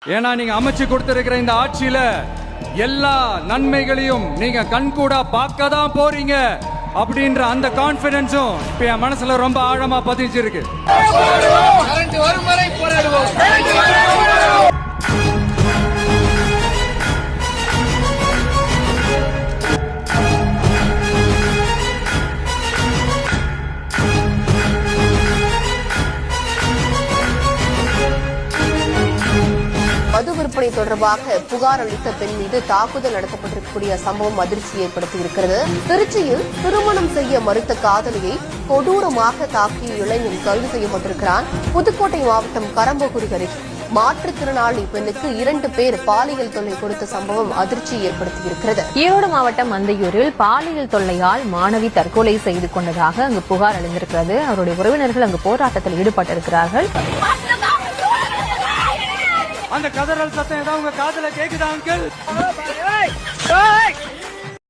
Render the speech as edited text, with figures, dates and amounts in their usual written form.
ஏன்னா நீங்க அமைச்சு கொடுத்திருக்கிற இந்த ஆட்சியில எல்லா நன்மைகளையும் நீங்க கண்கூடா பார்க்க தான் போறீங்க அப்படின்ற அந்த கான்பிடன்ஸும் இப்ப என் மனசுல ரொம்ப ஆழமா பதிஞ்சிருக்கு. மது விற்பனை தொடர்பாக புகார் அளித்த பெண் மீது தாக்குதல் நடத்தப்பட்டிருக்கக்கூடிய சம்பவம் அதிர்ச்சி ஏற்படுத்தியிருக்கிறது. திருச்சியில் திருமணம் செய்ய மறுத்த காதலியை கொடூரமாக தாக்கிய இளைஞன் கைது செய்யப்பட்டிருக்கிறான். புதுக்கோட்டை மாவட்டம் கரம்பக்குடி அருகே மாற்றுத்திறனாளி பெண்ணுக்கு 2 பேர் பாலியல் தொல்லை கொடுத்த சம்பவம் அதிர்ச்சி ஏற்படுத்தியிருக்கிறது. ஈரோடு மாவட்டம் அந்தையூரில் பாலியல் தொல்லையால் மாணவி தற்கொலை செய்து கொண்டதாக அங்கு புகார் எழுந்திருக்கிறது. அவருடைய உறவினர்கள் அங்கு போராட்டத்தில் ஈடுபட்டிருக்கிறார்கள். அந்த கதறல் சத்தம் ஏதாவது உங்க காதுல கேக்குதா அங்கிள்?